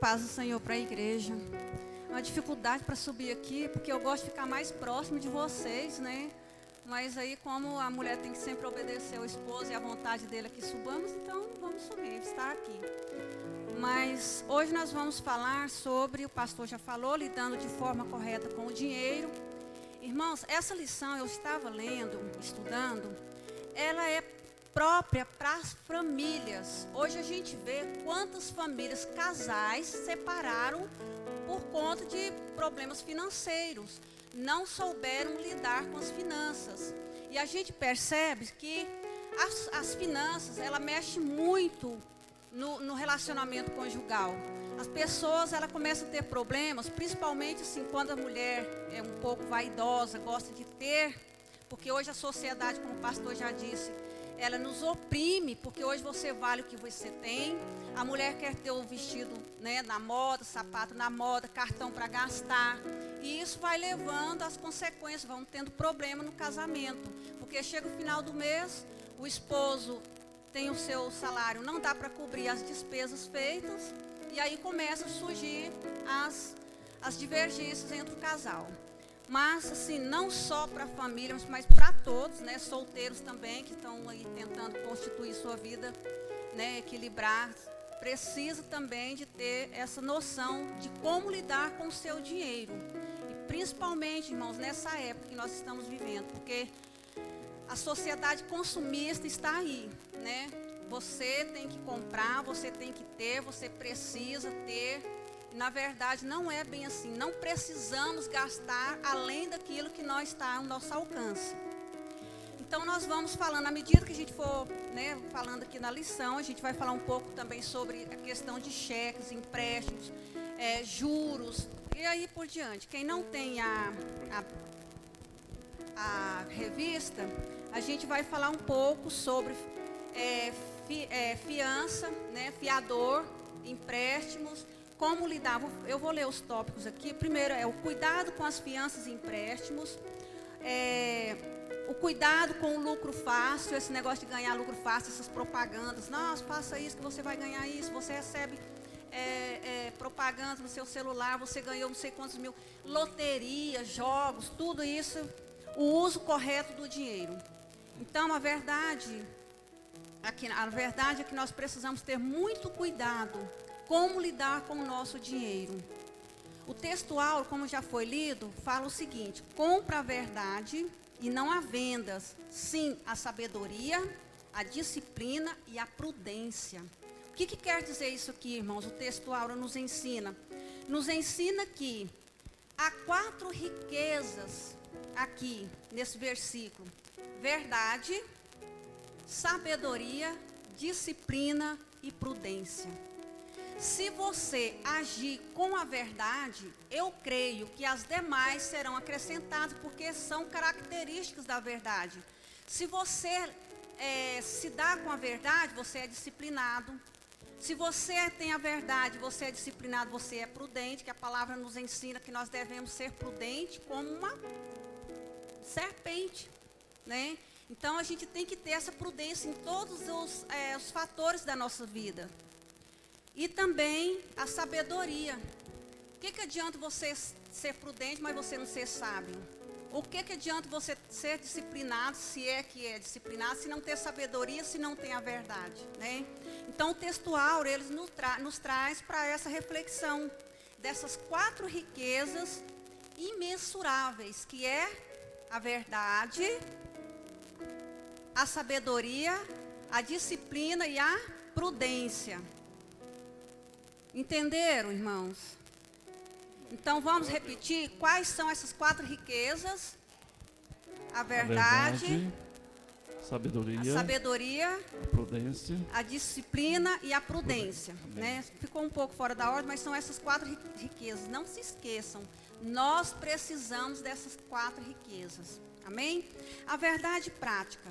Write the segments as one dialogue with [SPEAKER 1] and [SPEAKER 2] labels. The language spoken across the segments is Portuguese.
[SPEAKER 1] paz do Senhor para a igreja. Uma dificuldade para subir aqui, porque eu gosto de ficar mais próximo de vocês, né? Mas aí, como a mulher tem que sempre obedecer ao esposo e a vontade dele que subamos, então vamos subir, estar aqui. Mas hoje nós vamos falar sobre, o pastor já falou, lidando de forma correta com o dinheiro. Irmãos, essa lição eu estava lendo, estudando, ela é própria para as famílias. Hoje a gente vê quantas famílias, casais, separaram por conta de problemas financeiros. Não souberam lidar com as finanças. E a gente percebe que as finanças, ela mexe muito no relacionamento conjugal. As pessoas, ela começam a ter problemas, principalmente assim, quando a mulher é um pouco vaidosa, gosta de ter, porque hoje a sociedade, como o pastor já disse, ela nos oprime, porque hoje você vale o que você tem. A mulher quer ter o vestido, né, na moda, sapato na moda, cartão para gastar. E isso vai levando às consequências, vão tendo problema no casamento. Porque chega o final do mês, o esposo tem o seu salário, não dá para cobrir as despesas feitas. E aí começam a surgir as divergências entre o casal. Mas, assim, não só para a família, mas para todos, né? Solteiros também, que estão aí tentando constituir sua vida, né? Equilibrar. Precisa também de ter essa noção de como lidar com o seu dinheiro. E principalmente, irmãos, nessa época que nós estamos vivendo, porque a sociedade consumista está aí, né? Você tem que comprar, você tem que ter, você precisa ter. Na verdade, não é bem assim. Não precisamos gastar além daquilo que nós está ao nosso alcance. Então, nós vamos falando, à medida que a gente for, né, falando aqui na lição, a gente vai falar um pouco também sobre a questão de cheques, empréstimos, juros, e aí por diante. Quem não tem a revista, a gente vai falar um pouco sobre fiança, né, fiador, empréstimos, como lidar. Eu vou ler os tópicos aqui. Primeiro é o cuidado com as fianças e empréstimos, o cuidado com o lucro fácil, esse negócio de ganhar lucro fácil, essas propagandas. Nossa, faça isso que você vai ganhar isso. Você recebe propaganda no seu celular, você ganhou não sei quantos mil. Loteria, jogos, tudo isso. O uso correto do dinheiro. Então, a verdade é que nós precisamos ter muito cuidado como lidar com o nosso dinheiro. O textual, como já foi lido, fala o seguinte: compra a verdade e não há vendas, sim a sabedoria, a disciplina e a prudência. O que quer dizer isso aqui, irmãos? O textual nos ensina. Nos ensina que há 4 riquezas aqui nesse versículo: verdade, sabedoria, disciplina e prudência. Se você agir com a verdade, eu creio que as demais serão acrescentadas, porque são características da verdade. Se você se dá com a verdade, você é disciplinado. Se você tem a verdade, você é disciplinado, você é prudente, que a palavra nos ensina que nós devemos ser prudentes como uma serpente, né? Então, a gente tem que ter essa prudência em todos os fatores da nossa vida. E também a sabedoria. O que adianta você ser prudente, mas você não ser sábio? O que adianta você ser disciplinado, se é que é disciplinado, se não ter sabedoria, se não tem a verdade, né? Então, o textual, ele nos traz para essa reflexão dessas 4 riquezas imensuráveis, que é a verdade, a sabedoria, a disciplina e a prudência. Entenderam, irmãos? Então, vamos repetir quais são essas 4 riquezas. A verdade, a sabedoria,
[SPEAKER 2] a prudência,
[SPEAKER 1] a disciplina e a prudência. Né? Ficou um pouco fora da ordem, mas são essas 4 riquezas. Não se esqueçam, nós precisamos dessas 4 riquezas. Amém? A verdade prática.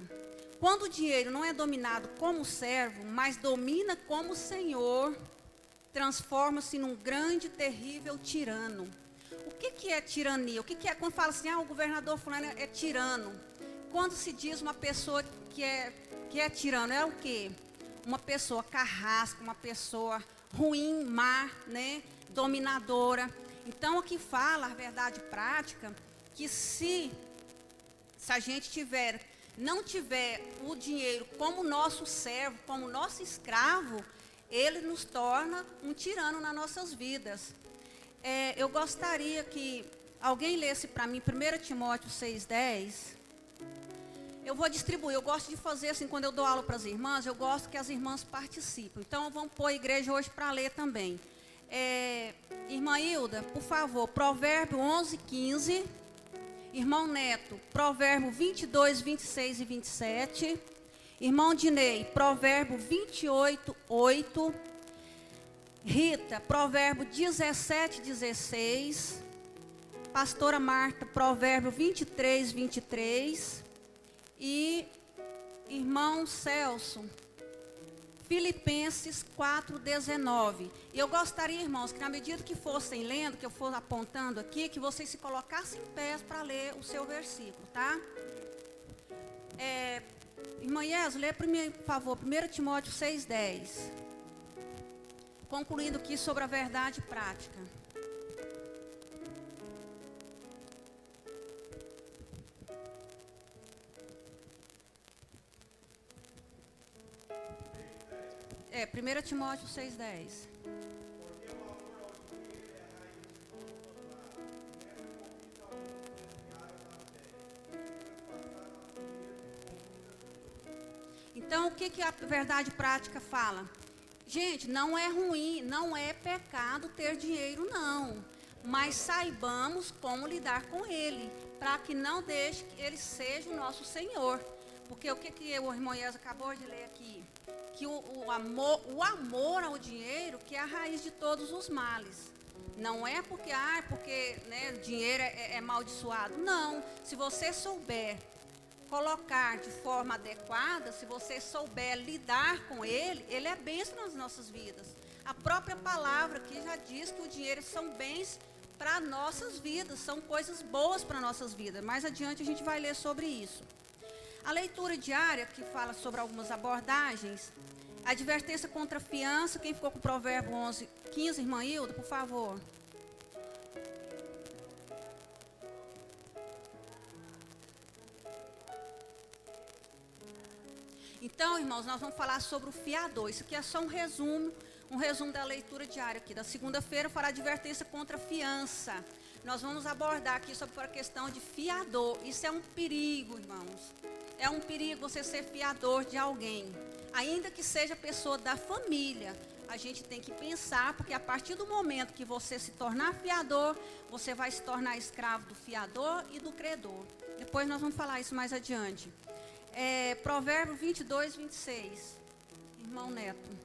[SPEAKER 1] Quando o dinheiro não é dominado como servo, mas domina como senhor, transforma-se num grande, terrível tirano. O que é tirania? O que é quando fala assim, o governador fulano é tirano? Quando se diz uma pessoa que é tirano, é o quê? Uma pessoa carrasca, uma pessoa ruim, má, né? Dominadora. Então, aqui fala a verdade prática, que se a gente não tiver o dinheiro como nosso servo, como nosso escravo, ele nos torna um tirano nas nossas vidas. Eu gostaria que alguém lesse para mim 1 Timóteo 6,10. Eu vou distribuir, eu gosto de fazer assim, quando eu dou aula para as irmãs, eu gosto que as irmãs participem. Então, vamos pôr a igreja hoje para ler também. Irmã Hilda, por favor, Provérbio 11:15. Irmão Neto, Provérbio 22, 26 e 27. Irmão Dinei, Provérbio 28:8. Rita, Provérbio 17:16. Pastora Marta, Provérbio 23, 23. E irmão Celso, Filipenses 4:19. E eu gostaria, irmãos, que na medida que fossem lendo, que eu for apontando aqui, que vocês se colocassem em pé para ler o seu versículo, tá? Irmã Yes, lê por favor, 1 Timóteo 6:10. Concluindo aqui sobre a verdade prática. É, 1 Timóteo 6:10. Então, o que a verdade prática fala? Gente, não é ruim, não é pecado ter dinheiro, não. Mas saibamos como lidar com ele, para que não deixe que ele seja o nosso Senhor. Porque o que o irmão Yes acabou de ler aqui? Que o amor ao dinheiro que é a raiz de todos os males. Não é porque né, dinheiro é amaldiçoado. Não, se você souber colocar de forma adequada, se você souber lidar com ele, ele é bênção nas nossas vidas. A própria palavra aqui já diz que o dinheiro são bens para nossas vidas, são coisas boas para nossas vidas. Mais adiante a gente vai ler sobre isso. A leitura diária, que fala sobre algumas abordagens, a advertência contra a fiança. Quem ficou com o Provérbio 11:15, irmã Hilda, por favor. Então, irmãos, nós vamos falar sobre o fiador. Isso aqui é só um resumo da leitura diária aqui. Da segunda-feira, fará advertência contra a fiança. Nós vamos abordar aqui sobre a questão de fiador. Isso é um perigo, irmãos. É um perigo você ser fiador de alguém. Ainda que seja pessoa da família, a gente tem que pensar, porque a partir do momento que você se tornar fiador, você vai se tornar escravo do fiador e do credor. Depois nós vamos falar isso mais adiante. Provérbio 22, 26. Irmão Neto.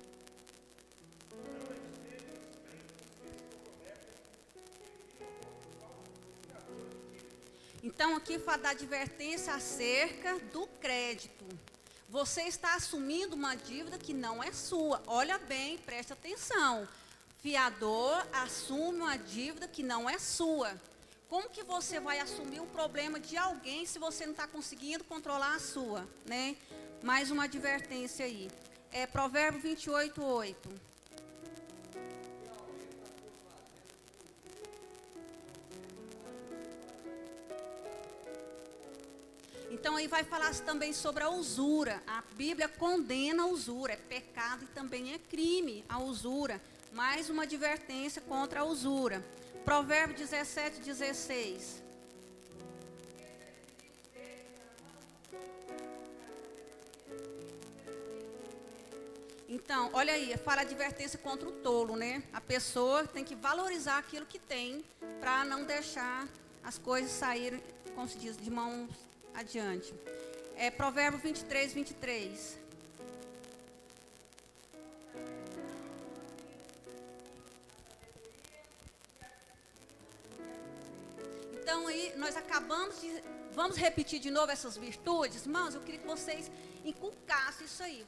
[SPEAKER 1] Então, aqui fala da advertência acerca do crédito. Você está assumindo uma dívida que não é sua. Olha bem, preste atenção. Fiador assume uma dívida que não é sua. Como que você vai assumir um problema de alguém se você não está conseguindo controlar a sua, né? Mais uma advertência aí. Provérbio 28, 8. Então aí vai falar também sobre a usura. A Bíblia condena a usura, é pecado e também é crime a usura. Mais uma advertência contra a usura. Provérbio 17, 16. Então, olha aí, fala advertência contra o tolo, né? A pessoa tem que valorizar aquilo que tem para não deixar as coisas saírem, como se diz, de mãos adiante. Provérbio 23, 23. Então aí nós acabamos de... Vamos repetir de novo essas virtudes? Irmãos, eu queria que vocês inculcassem isso aí.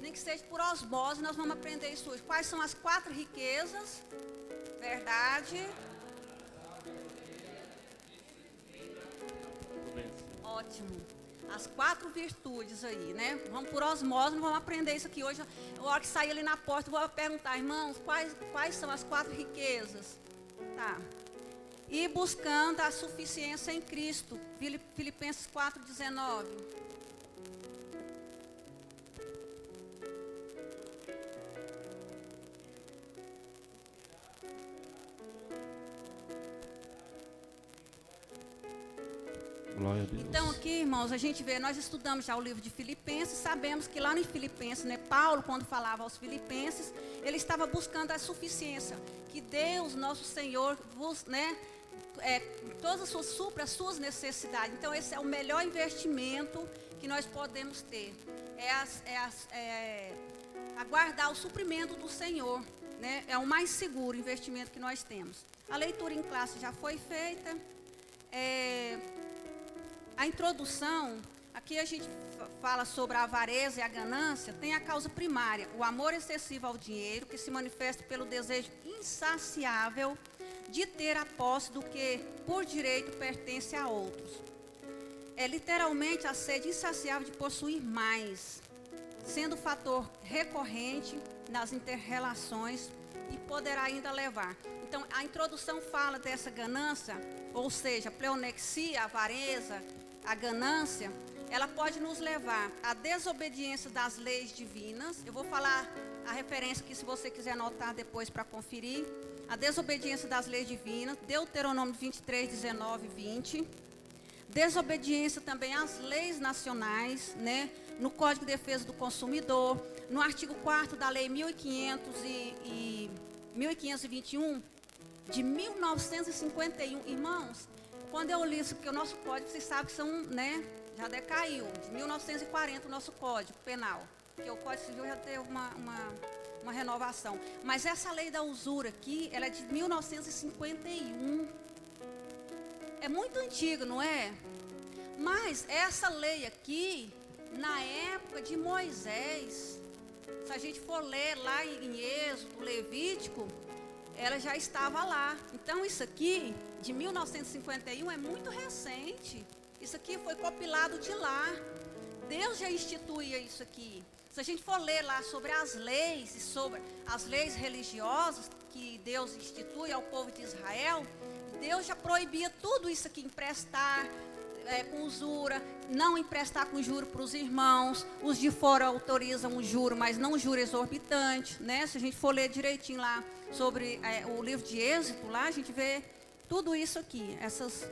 [SPEAKER 1] Nem que seja por osmose, nós vamos aprender isso hoje. Quais são as 4 riquezas? Verdade. Ótimo. as 4 virtudes aí, né? Vamos por osmose, não vamos aprender isso aqui hoje. A hora que sair ali na porta, eu vou perguntar, irmãos, quais são as 4 riquezas? Tá. E buscando a suficiência em Cristo. Filipenses 4:19.
[SPEAKER 2] Glória a Deus.
[SPEAKER 1] Então aqui, irmãos, a gente vê, nós estudamos já o livro de Filipenses, sabemos que lá em Filipenses, né, Paulo, quando falava aos Filipenses, ele estava buscando a suficiência, que Deus, nosso Senhor, vos, né, supra as suas necessidades. Então esse é o melhor investimento que nós podemos ter, aguardar o suprimento do Senhor, né, é o mais seguro investimento que nós temos. A leitura em classe já foi feita. A introdução, aqui a gente fala sobre a avareza e a ganância, tem a causa primária, o amor excessivo ao dinheiro, que se manifesta pelo desejo insaciável de ter a posse do que por direito pertence a outros. É literalmente a sede insaciável de possuir mais, sendo fator recorrente nas inter-relações e poderá ainda levar. Então, a introdução fala dessa ganância, ou seja, a pleonexia, a avareza, a ganância, ela pode nos levar à desobediência das leis divinas. Eu vou falar a referência aqui, se você quiser anotar depois para conferir. A desobediência das leis divinas, Deuteronômio 23, 19 e 20. Desobediência também às leis nacionais, né? No Código de Defesa do Consumidor, no artigo 4º da Lei 1521, de 1951. Irmãos, quando eu li isso, porque o nosso código, vocês sabem que são, né, já decaiu, de 1940 o nosso código penal, porque o Código Civil já teve uma renovação. Mas essa lei da usura aqui, ela é de 1951. É muito antiga, não é? Mas essa lei aqui, na época de Moisés, se a gente for ler lá em Êxodo, Levítico, ela já estava lá. Então isso aqui, de 1951, é muito recente. Isso aqui foi compilado de lá. Deus já instituía isso aqui. Se a gente for ler lá sobre as leis e sobre as leis religiosas que Deus institui ao povo de Israel, Deus já proibia tudo isso aqui, emprestar com usura, não emprestar com juro para os irmãos. Os de fora autorizam o juro, mas não juro exorbitante, né? Se a gente for ler direitinho lá sobre o livro de Êxodo, lá a gente vê tudo isso aqui, essas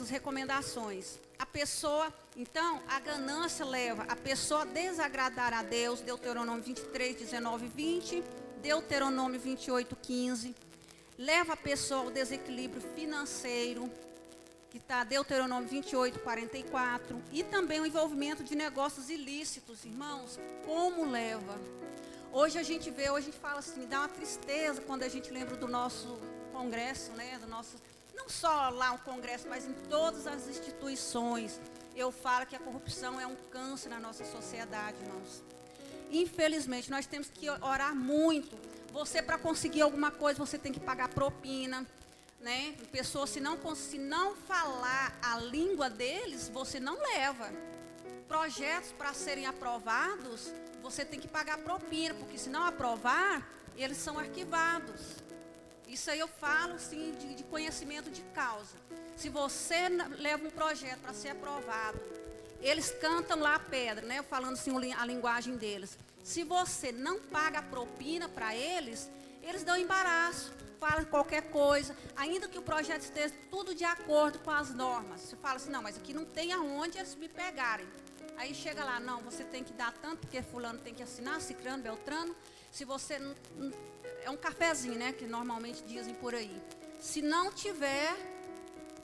[SPEAKER 1] recomendações. A pessoa, então, a ganância leva a pessoa a desagradar a Deus, Deuteronômio 23, 19 e 20, Deuteronômio 28, 15, leva a pessoa ao desequilíbrio financeiro, que está Deuteronômio 28, 44, e também o envolvimento de negócios ilícitos, irmãos, como leva? Hoje a gente vê, hoje a gente fala assim, dá uma tristeza quando a gente lembra do nosso congresso, né, do nosso... Não só lá o Congresso, mas em todas as instituições. Eu falo que a corrupção é um câncer na nossa sociedade, irmãos. Infelizmente, nós temos que orar muito. Você, para conseguir alguma coisa, você tem que pagar propina, né? Pessoas, se não falar a língua deles, você não leva. Projetos, para serem aprovados, você tem que pagar propina, porque se não aprovar, eles são arquivados. Isso aí eu falo, sim, de conhecimento de causa. Se você leva um projeto para ser aprovado, eles cantam lá a pedra, né? Falando assim a linguagem deles. Se você não paga a propina para eles, eles dão embaraço, falam qualquer coisa, ainda que o projeto esteja tudo de acordo com as normas. Você fala assim, não, mas aqui não tem aonde eles me pegarem. Aí chega lá, não, você tem que dar tanto, porque fulano tem que assinar, ciclano, beltrano. Se você não... É um cafezinho, né, que normalmente dizem por aí. Se não tiver,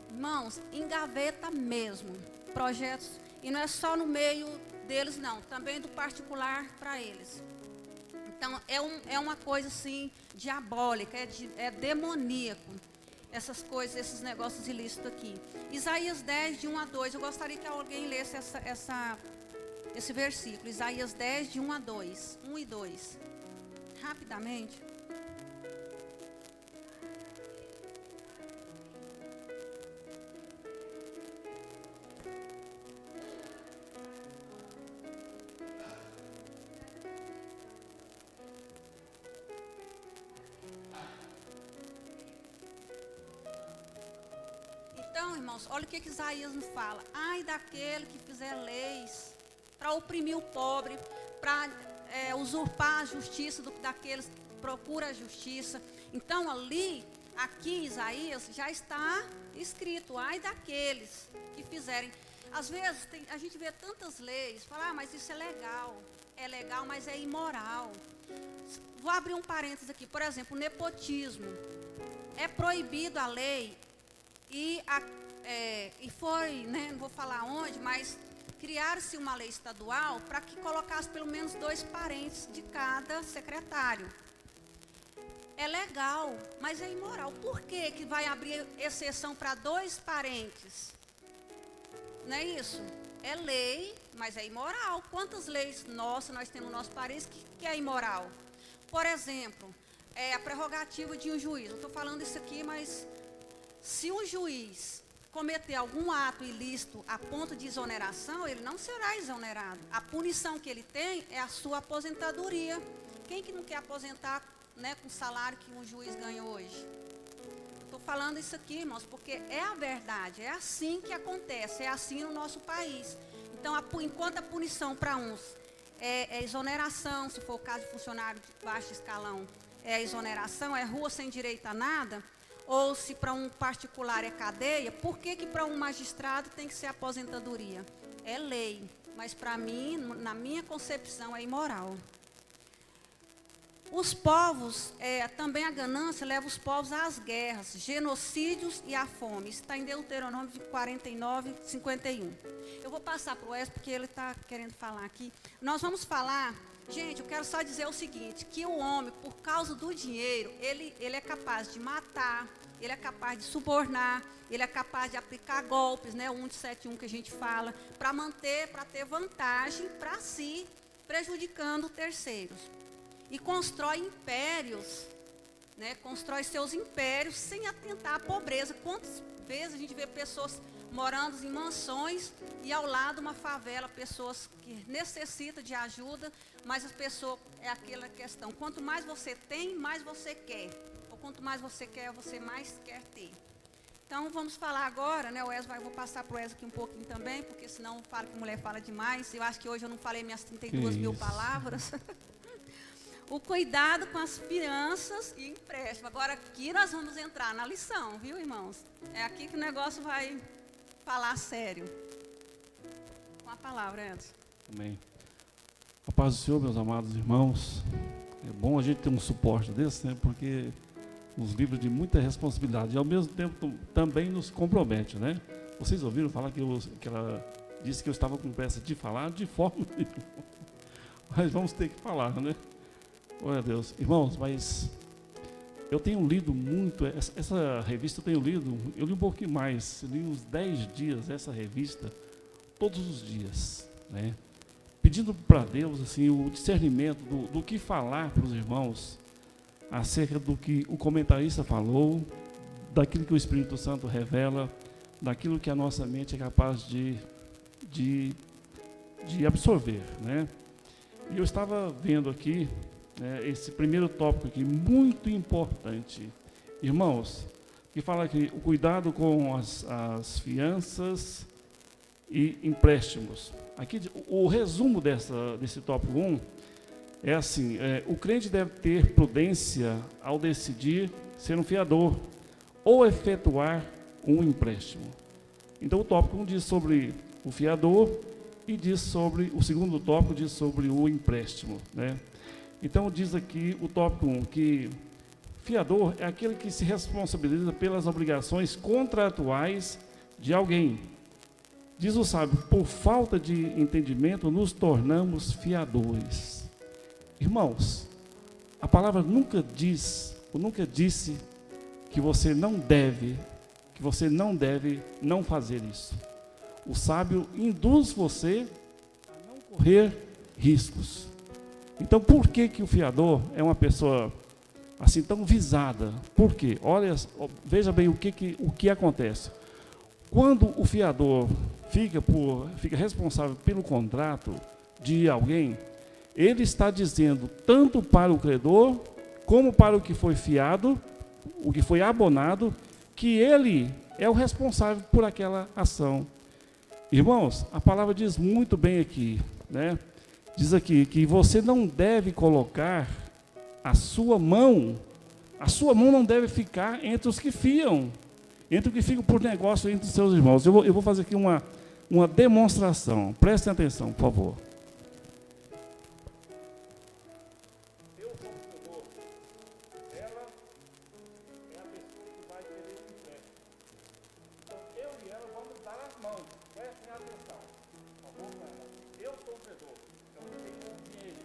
[SPEAKER 1] irmãos, engaveta mesmo projetos. E não é só no meio deles, não. Também do particular para eles. Então, é uma coisa, assim, diabólica, é demoníaco. Essas coisas, esses negócios ilícitos aqui. Isaías 10, de 1 a 2. Eu gostaria que alguém lesse esse versículo. Isaías 10, de 1 a 2. 1 e 2. Rapidamente. Então, irmãos, olha o que Isaías nos fala. Ai daquele que fizer leis para oprimir o pobre, para usurpar a justiça daqueles que procuram a justiça. Então, aqui Isaías já está escrito, ai daqueles que fizerem. Às vezes a gente vê tantas leis, fala, mas isso é legal, mas é imoral. Vou abrir um parênteses aqui, por exemplo, o nepotismo. É proibido a lei e foi, né, não vou falar onde, mas criar-se uma lei estadual para que colocasse pelo menos 2 parentes de cada secretário. É legal, mas é imoral. Por que vai abrir exceção para 2 parentes? Não é isso? É lei, mas é imoral. Quantas leis nós temos no nosso país que é imoral? Por exemplo, a prerrogativa de um juiz. Eu estou falando isso aqui, mas se um juiz cometer algum ato ilícito a ponto de exoneração, ele não será exonerado. A punição que ele tem é a sua aposentadoria. Quem que não quer aposentar, né, com o salário que um juiz ganha hoje? Estou falando isso aqui, irmãos, porque é a verdade, é assim que acontece, é assim no nosso país. Então, enquanto a punição para uns é exoneração, se for o caso de funcionário de baixo escalão, é exoneração, é rua sem direito a nada, ou se para um particular é cadeia, por que para um magistrado tem que ser aposentadoria? É lei, mas para mim, na minha concepção, é imoral. Os povos, também a ganância leva os povos às guerras, genocídios e à fome. Isso está em Deuteronômio 49, 51. Eu vou passar para o Wesley, porque ele está querendo falar aqui. Nós vamos falar, gente, eu quero só dizer o seguinte, que o homem, por causa do dinheiro, ele é capaz de matar, ele é capaz de subornar, ele é capaz de aplicar golpes, né, o 171 que a gente fala, para ter vantagem para si, prejudicando terceiros. E constrói impérios, né? Constrói seus impérios sem atentar à pobreza. Quantas vezes a gente vê pessoas morando em mansões e ao lado uma favela, pessoas que necessitam de ajuda, mas as pessoas, é aquela questão, quanto mais você tem, mais você quer. Ou quanto mais você quer, você mais quer ter. Então vamos falar agora, né? Eu vou passar para o Wesley aqui um pouquinho também, porque senão fala que mulher fala demais. Eu acho que hoje eu não falei minhas 32 mil palavras. O cuidado com as fianças e empréstimo. Agora aqui nós vamos entrar na lição, viu, irmãos? É aqui que o negócio vai falar sério. Com a palavra, Edson.
[SPEAKER 2] Amém. A paz do Senhor, meus amados irmãos. É bom a gente ter um suporte desse, né? Porque nos livra de muita responsabilidade e ao mesmo tempo também nos compromete, né? Vocês ouviram falar que ela disse que eu estava com pressa de falar? De forma nenhuma. Mas vamos ter que falar, né? Glória a Deus. Irmãos, mas eu tenho lido muito, essa revista eu li um pouquinho mais, li uns 10 dias essa revista, todos os dias, né? Pedindo para Deus, assim, o discernimento do que falar para os irmãos, acerca do que o comentarista falou, daquilo que o Espírito Santo revela, daquilo que a nossa mente é capaz de absorver, né? E eu estava vendo aqui, esse primeiro tópico aqui, muito importante. Irmãos, que fala aqui, o cuidado com as fianças e empréstimos. Aqui, o resumo desse tópico 1 é assim, o crente deve ter prudência ao decidir ser um fiador ou efetuar um empréstimo. Então, o tópico 1 diz sobre o fiador e o segundo tópico diz sobre o empréstimo, né? Então, diz aqui o tópico 1, que fiador é aquele que se responsabiliza pelas obrigações contratuais de alguém. Diz o sábio, por falta de entendimento, nos tornamos fiadores. Irmãos, a palavra nunca disse que você não deve não fazer isso. O sábio induz você a não correr riscos. Então, por que o fiador é uma pessoa assim tão visada? Por quê? Olha, veja bem o que acontece. Quando o fiador fica responsável pelo contrato de alguém, ele está dizendo tanto para o credor como para o que foi fiado, o que foi abonado, que ele é o responsável por aquela ação. Irmãos, a palavra diz muito bem aqui, né? Diz aqui que você não deve colocar a sua mão não deve ficar entre os que fiam, entre os que ficam por negócio entre os seus irmãos. Eu vou fazer aqui uma demonstração, prestem atenção, por favor. Eu sou o credor, ela é a pessoa que vai querer um empréstimo. Então, eu e ela vamos dar as mãos, prestem atenção, por favor, cara. Eu sou o credor, eu não tenho dinheiro.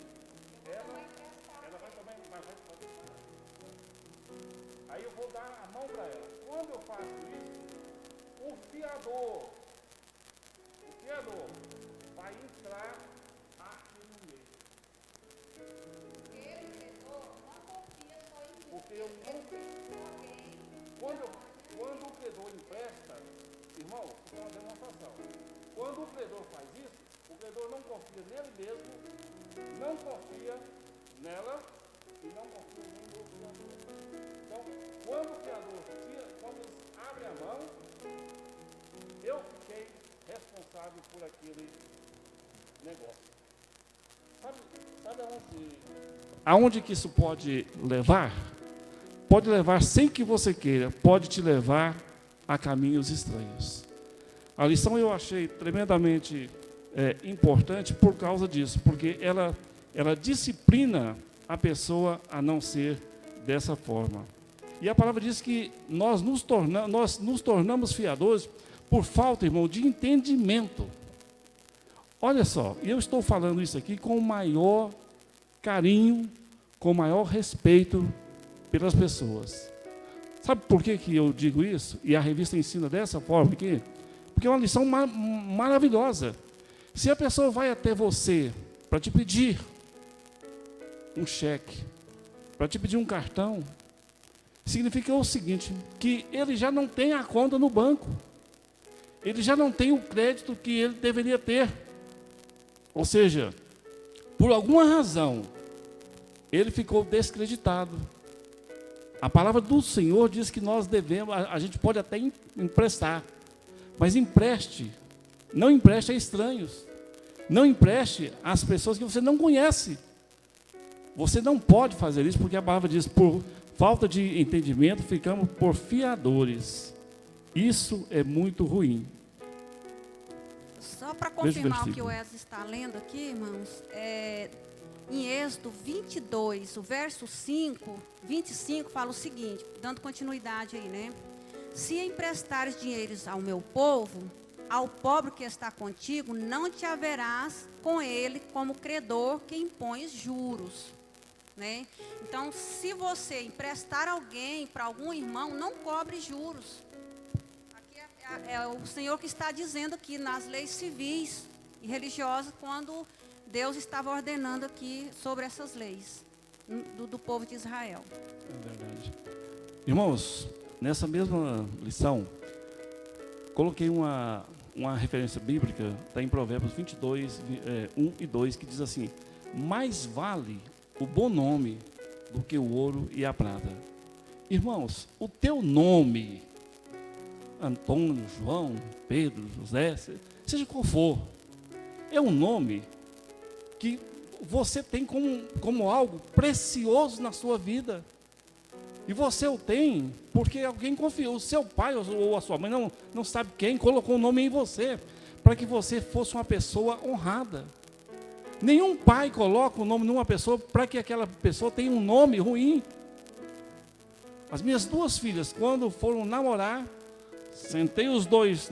[SPEAKER 2] Ela vai também, vai fazer. Aí eu vou dar a mão para ela. Quando eu faço isso, o fiador vai entrar aqui no meio.
[SPEAKER 1] Ele, credor, não confia só em mim.
[SPEAKER 2] Porque eu não. Quando o credor empresta, irmão, isso é uma demonstração. Quando o credor faz isso, o credor não confia nele mesmo, não confia nela e não confia nem no fiador. Então, quando o fiador quando eles abrem a mão, eu fiquei responsável por aquele negócio. Sabe aonde que isso pode levar? Pode levar sem que você queira, pode te levar a caminhos estranhos. A lição eu achei tremendamente importante por causa disso, porque ela disciplina a pessoa a não ser dessa forma. E a palavra diz que nós nos tornamos fiadores por falta, irmão, de entendimento. Olha só, eu estou falando isso aqui com o maior carinho, com o maior respeito pelas pessoas. Sabe por que eu digo isso? E a revista ensina dessa forma aqui? Porque é uma lição maravilhosa. Se a pessoa vai até você para te pedir um cheque, para te pedir um cartão, significa o seguinte, que ele já não tem a conta no banco. Ele já não tem o crédito que ele deveria ter. Ou seja, por alguma razão, ele ficou descreditado. A palavra do Senhor diz que nós devemos, a gente pode até emprestar, mas não empreste a estranhos. Não empreste às pessoas que você não conhece. Você não pode fazer isso, porque a palavra diz, por falta de entendimento, ficamos por fiadores. Isso é muito ruim.
[SPEAKER 1] Só para confirmar o que o Wesley está lendo aqui, irmãos, em Êxodo 22, o verso 25, fala o seguinte, dando continuidade aí, né? Se emprestares dinheiros ao meu povo, ao pobre que está contigo, não te haverás com ele como credor que impõe juros, né? Então, se você emprestar alguém para algum irmão, não cobre juros. Aqui é o Senhor que está dizendo aqui nas leis civis e religiosas, quando Deus estava ordenando aqui sobre essas leis do povo de Israel.
[SPEAKER 2] É verdade. Irmãos, nessa mesma lição, coloquei uma referência bíblica, está em Provérbios 22, 1 e 2, que diz assim: mais vale o bom nome do que o ouro e a prata. Irmãos, o teu nome, Antônio, João, Pedro, José, seja qual for, é um nome que você tem como algo precioso na sua vida. E você o tem porque alguém confiou. O seu pai ou a sua mãe, não sabe quem, colocou o nome em você, para que você fosse uma pessoa honrada. Nenhum pai coloca o nome numa pessoa para que aquela pessoa tenha um nome ruim. As minhas duas filhas, quando foram namorar, sentei os dois,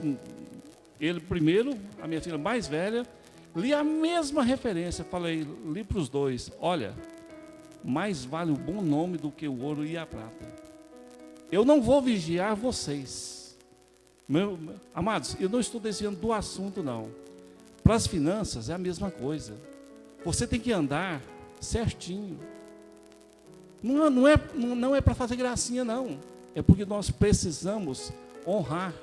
[SPEAKER 2] ele primeiro, a minha filha mais velha, li a mesma referência, li para os dois: olha, mais vale o bom nome do que o ouro e a prata. Eu não vou vigiar vocês. Amados, eu não estou desviando do assunto, não. Para as finanças é a mesma coisa. Você tem que andar certinho. Não é para fazer gracinha, não. É porque nós precisamos honrar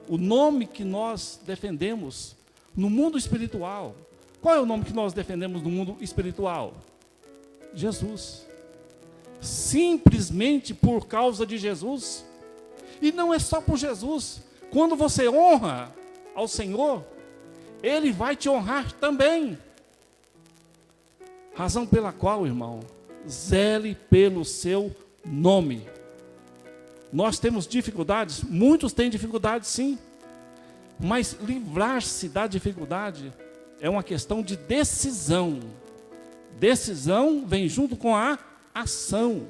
[SPEAKER 2] o nome que nós defendemos no mundo espiritual. Qual é o nome que nós defendemos no mundo espiritual? Jesus. Simplesmente por causa de Jesus. E não é só por Jesus. Quando você honra ao Senhor, Ele vai te honrar também. Razão pela qual, irmão, zele pelo seu nome. Nós temos dificuldades, muitos têm dificuldades sim, mas livrar-se da dificuldade é uma questão de decisão. Decisão vem junto com a ação.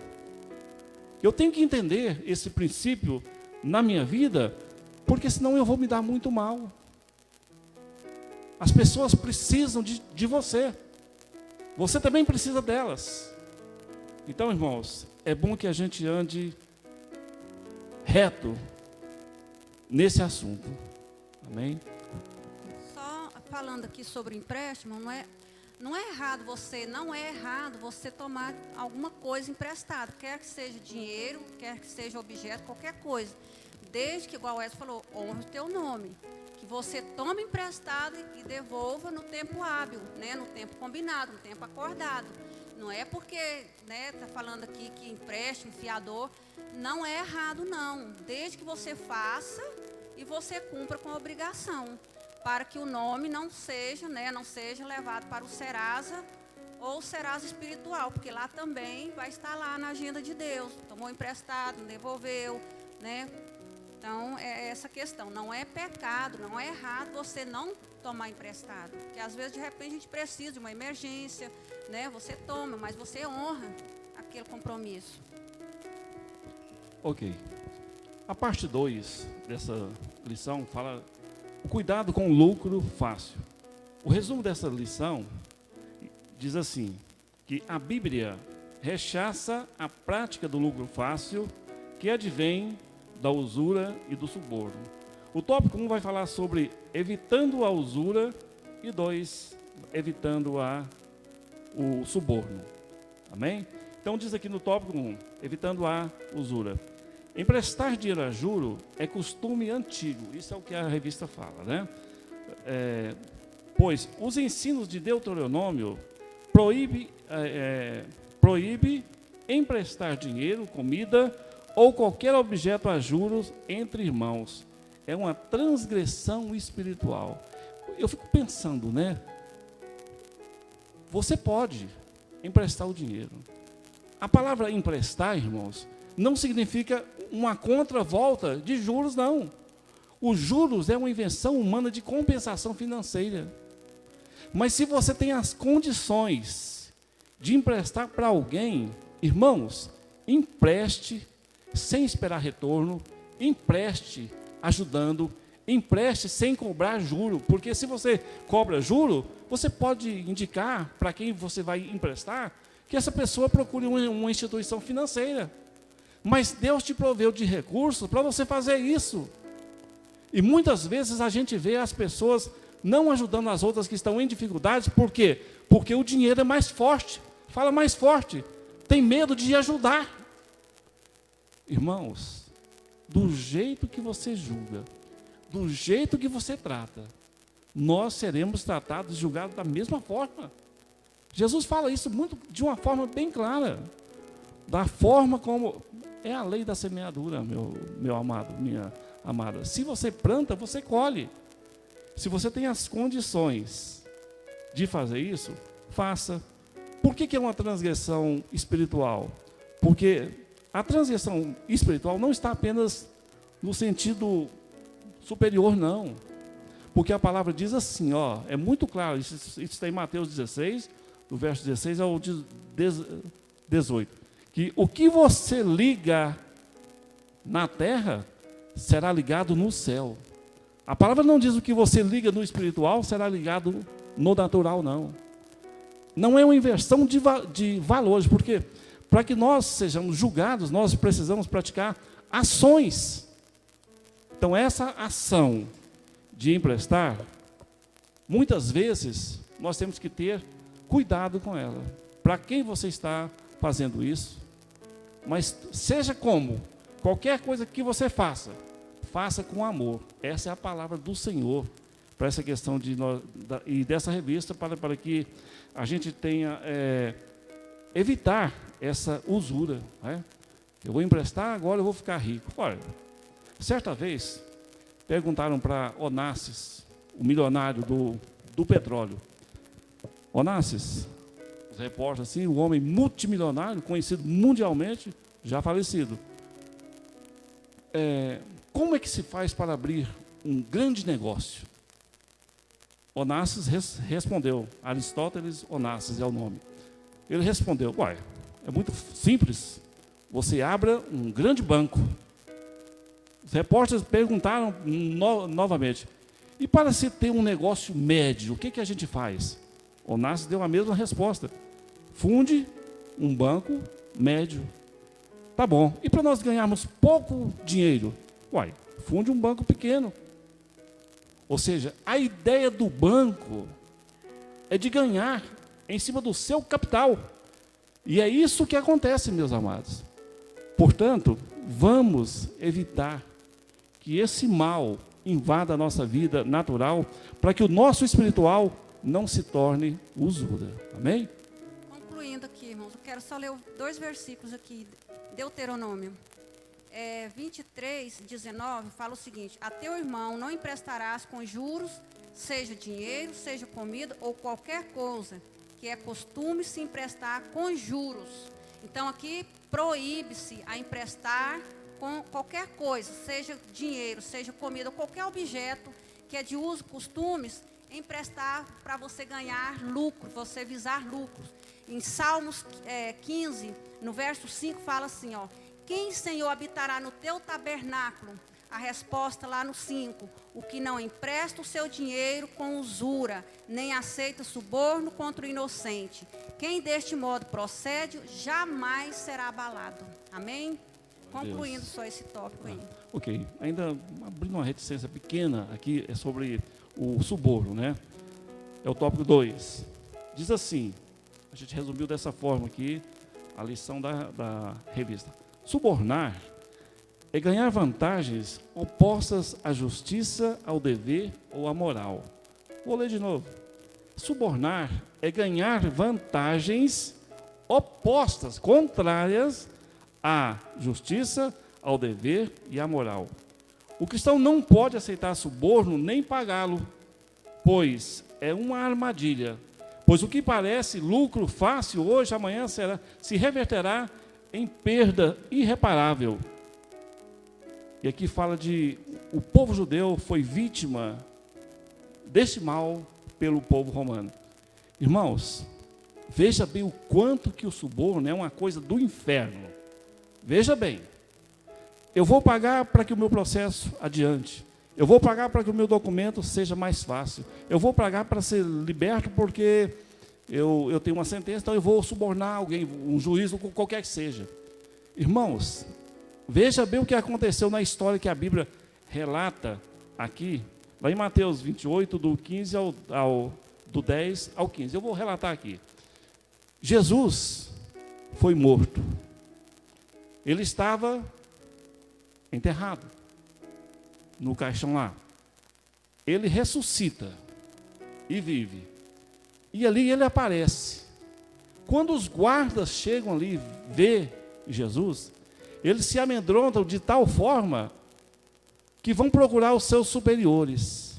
[SPEAKER 2] Eu tenho que entender esse princípio na minha vida, porque senão eu vou me dar muito mal. As pessoas precisam de você. Você também precisa delas. Então, irmãos, é bom que a gente ande reto nesse assunto. Amém?
[SPEAKER 1] Só falando aqui sobre empréstimo, não é errado você tomar alguma coisa emprestada, quer que seja dinheiro, quer que seja objeto, qualquer coisa, desde que, igual o Edson falou, honre o teu nome, que você tome emprestado e devolva no tempo hábil, né, no tempo combinado, no tempo acordado. Não é porque, né, tá falando aqui que empréstimo, fiador, não é errado não, desde que você faça e você cumpra com a obrigação, para que o nome não seja levado para o Serasa ou o Serasa espiritual, porque lá também vai estar lá na agenda de Deus. Tomou emprestado, não devolveu, né? Então, é essa questão. Não é pecado, não é errado você não tomar emprestado. Porque às vezes, de repente, a gente precisa de uma emergência, né? Você toma, mas você honra aquele compromisso.
[SPEAKER 2] Ok. A parte 2 dessa lição fala o cuidado com o lucro fácil. O resumo dessa lição diz assim, que a Bíblia rechaça a prática do lucro fácil que advém da usura e do suborno. O tópico 1 vai falar sobre evitando a usura e 2, evitando o suborno. Amém? Então diz aqui no tópico 1, evitando a usura. Emprestar dinheiro a juro é costume antigo, isso é o que a revista fala, né? Pois os ensinos de Deuteronômio proíbe emprestar dinheiro, comida ou qualquer objeto a juros entre irmãos. É uma transgressão espiritual. Eu fico pensando, né? Você pode emprestar o dinheiro. A palavra emprestar, irmãos, não significa uma contravolta de juros, não. Os juros é uma invenção humana de compensação financeira. Mas se você tem as condições de emprestar para alguém, irmãos, empreste sem esperar retorno, empreste ajudando, empreste sem cobrar juro, porque se você cobra juro, você pode indicar para quem você vai emprestar que essa pessoa procure uma instituição financeira. Mas Deus te proveu de recursos para você fazer isso. E muitas vezes a gente vê as pessoas não ajudando as outras que estão em dificuldades, por quê? Porque o dinheiro é mais forte, fala mais forte, tem medo de ajudar. Irmãos, do jeito que você julga, do jeito que você trata, nós seremos tratados e julgados da mesma forma. Jesus fala isso de uma forma bem clara, da forma como é a lei da semeadura, meu amado, minha amada. Se você planta, você colhe. Se você tem as condições de fazer isso, faça. Por que é uma transgressão espiritual? Porque a transgressão espiritual não está apenas no sentido superior, não. Porque a palavra diz assim, é muito claro, isso está em Mateus 16, do verso 16 ao 18. Que o que você liga na terra será ligado no céu. A palavra não diz o que você liga no espiritual será ligado no natural, não. Não é uma inversão de valores, porque para que nós sejamos julgados, nós precisamos praticar ações. Então, essa ação de emprestar, muitas vezes, nós temos que ter cuidado com ela. Para quem você está fazendo isso? Mas seja como, qualquer coisa que você faça, faça com amor. Essa é a palavra do Senhor para essa questão e dessa revista, para que a gente tenha, evitar essa usura. Né? Eu vou emprestar, agora eu vou ficar rico. Olha, Certa vez, perguntaram para Onassis, o milionário do petróleo. Onassis, os repórteres assim, o homem multimilionário, conhecido mundialmente, já falecido. Como é que se faz para abrir um grande negócio? Onassis respondeu, Aristóteles Onassis é o nome. Ele respondeu, é muito simples, você abra um grande banco. Os repórteres perguntaram novamente, e para se ter um negócio médio, o que a gente faz? Onassis deu a mesma resposta, funde um banco médio. Tá bom, e para nós ganharmos pouco dinheiro? Funde um banco pequeno. Ou seja, a ideia do banco é de ganhar em cima do seu capital. E é isso que acontece, meus amados. Portanto, vamos evitar que esse mal invada a nossa vida natural, para que o nosso espiritual não se torne usura. Amém?
[SPEAKER 1] Concluindo aqui, irmãos, eu quero só ler 2 versículos aqui, Deuteronômio. 23, 19, fala o seguinte: a teu irmão não emprestarás com juros, seja dinheiro, seja comida ou qualquer coisa, que é costume se emprestar com juros. Então aqui proíbe-se a emprestar com qualquer coisa, seja dinheiro, seja comida ou qualquer objeto que é de uso, costumes, emprestar para você ganhar lucro, você visar lucros. Em Salmos 15, no verso 5, fala assim, quem, Senhor, habitará no teu tabernáculo? A resposta lá no 5, o que não empresta o seu dinheiro com usura, nem aceita suborno contra o inocente. Quem deste modo procede, jamais será abalado. Amém? Concluindo só esse tópico aí.
[SPEAKER 2] Ok, ainda abrindo uma reticência pequena aqui, é sobre o suborno, né? É o tópico 2. Diz assim, a gente resumiu dessa forma aqui, a lição da revista. Subornar é ganhar vantagens opostas à justiça, ao dever ou à moral. Vou ler de novo. Subornar é ganhar vantagens opostas, contrárias à justiça, ao dever e à moral. O cristão não pode aceitar suborno nem pagá-lo, pois é uma armadilha. Pois o que parece lucro fácil hoje, amanhã se reverterá em perda irreparável. E aqui fala de o povo judeu foi vítima deste mal pelo povo romano. Irmãos, veja bem o quanto que o suborno é uma coisa do inferno. Veja bem, eu vou pagar para que o meu processo adiante. Eu vou pagar para que o meu documento seja mais fácil. Eu vou pagar para ser liberto porque eu tenho uma sentença, então eu vou subornar alguém, um juiz, qualquer que seja. Irmãos, veja bem o que aconteceu na história que a Bíblia relata aqui, lá em Mateus 28, do 15 do 10 ao 15. Eu vou relatar aqui. Jesus foi morto. Ele estava enterrado no caixão lá. Ele ressuscita e vive. E ali ele aparece. Quando os guardas chegam ali ver Jesus, eles se amedrontam de tal forma que vão procurar os seus superiores.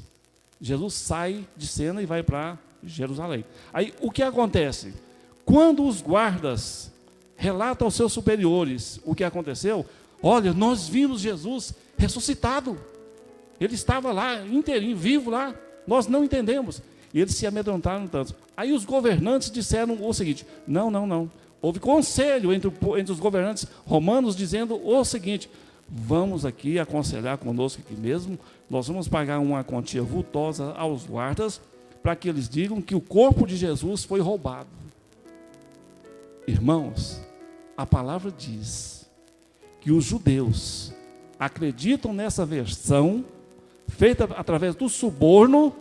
[SPEAKER 2] Jesus sai de cena e vai para Jerusalém. Aí o que acontece? Quando os guardas relatam aos seus superiores o que aconteceu, olha, nós vimos Jesus ressuscitado. Ele estava lá, inteirinho, vivo lá. Nós não entendemos. E eles se amedrontaram tanto. Aí os governantes disseram o seguinte, não. Houve conselho entre os governantes romanos dizendo o seguinte, vamos aqui aconselhar conosco aqui mesmo, nós vamos pagar uma quantia vultosa aos guardas, para que eles digam que o corpo de Jesus foi roubado. Irmãos, a palavra diz que os judeus acreditam nessa versão, feita através do suborno,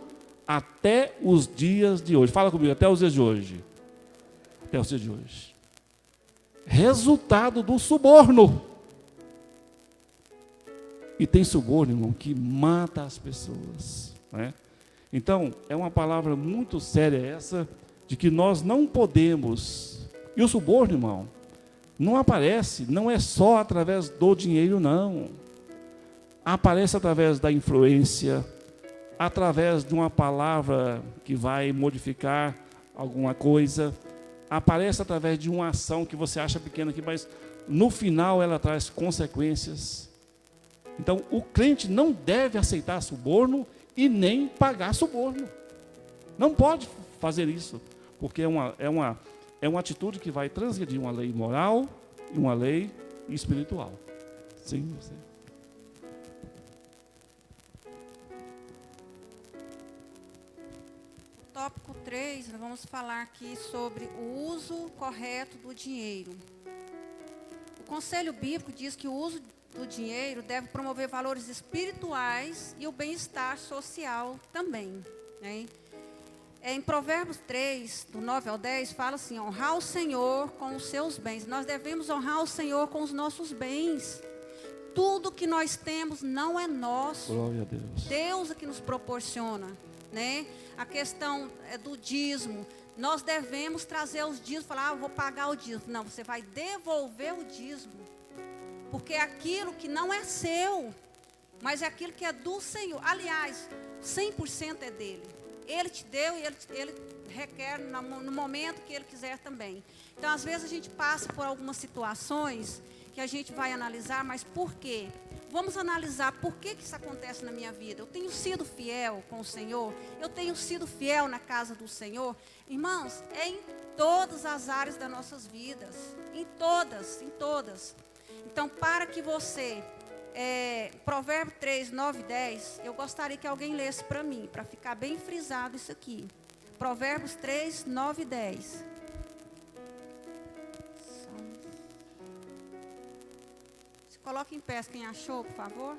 [SPEAKER 2] até os dias de hoje. Fala comigo, até os dias de hoje. Até os dias de hoje. Resultado do suborno. E tem suborno, irmão, que mata as pessoas, né? Então, é uma palavra muito séria essa, de que nós não podemos. E o suborno, irmão, não aparece, não é só através do dinheiro, não. aparece através da influência, através de uma palavra que vai modificar alguma coisa, aparece através de uma ação que você acha pequena aqui, mas no final ela traz consequências. Então, o crente não deve aceitar suborno e nem pagar suborno. Não pode fazer isso, porque é uma atitude que vai transgredir uma lei moral e uma lei espiritual. Sim, sim.
[SPEAKER 1] Tópico 3, nós vamos falar aqui sobre o uso correto do dinheiro. O Conselho Bíblico diz que o uso do dinheiro deve promover valores espirituais e o bem-estar social também, né? Em Provérbios 3, do 9 ao 10, fala assim: honrar o Senhor com os seus bens. Nós devemos honrar o Senhor com os nossos bens. Tudo que nós temos não é nosso.
[SPEAKER 2] Glória a Deus.
[SPEAKER 1] Deus é que nos proporciona, né? A questão do dízimo. Nós devemos trazer os dízimos, falar, eu vou pagar o dízimo. Não, você vai devolver o dízimo. Porque é aquilo que não é seu, mas é aquilo que é do Senhor. Aliás, 100% é dele. Ele te deu e ele requer no momento que ele quiser também. Então, às vezes a gente passa por algumas situações que a gente vai analisar, mas por quê? Vamos analisar por que isso acontece na minha vida. Eu tenho sido fiel com o Senhor? Eu tenho sido fiel na casa do Senhor? Irmãos, é em todas as áreas das nossas vidas. Em todas, em todas. Então, para que você, Provérbio 3, 9 e 10, eu gostaria que alguém lesse para mim, para ficar bem frisado isso aqui. Provérbios 3, 9 e 10. Se coloque em pé, quem achou, por favor.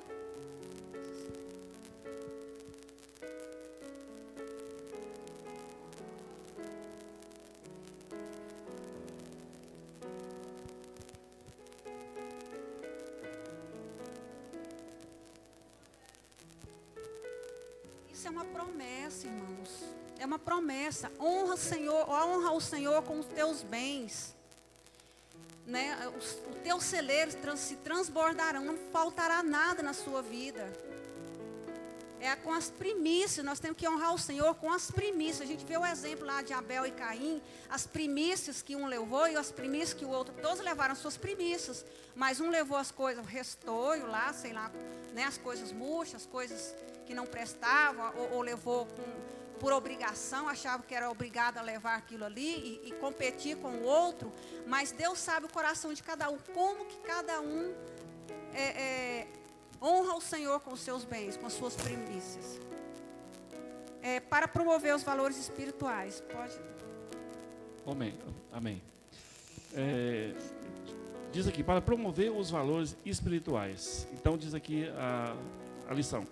[SPEAKER 1] Isso é uma promessa, irmãos. É uma promessa. Honra o Senhor com os teus bens. Né? Os teus celeiros se transbordarão, não faltará nada na sua vida. É com as primícias, nós temos que honrar o Senhor com as primícias. A gente vê o exemplo lá de Abel e Caim, as primícias que um levou e as primícias que o outro, todos levaram as suas primícias, mas um levou as coisas, o restoio lá, sei lá, né, as coisas murchas, as coisas que não prestavam, ou levou por obrigação, achava que era obrigado a levar aquilo ali e competir com o outro, mas Deus sabe o coração de cada um, como que cada um honra o Senhor com os seus bens, com as suas primícias. Para promover os valores espirituais. Pode.
[SPEAKER 2] Amém. Amém. Diz aqui, para promover os valores espirituais. Então diz aqui a lição.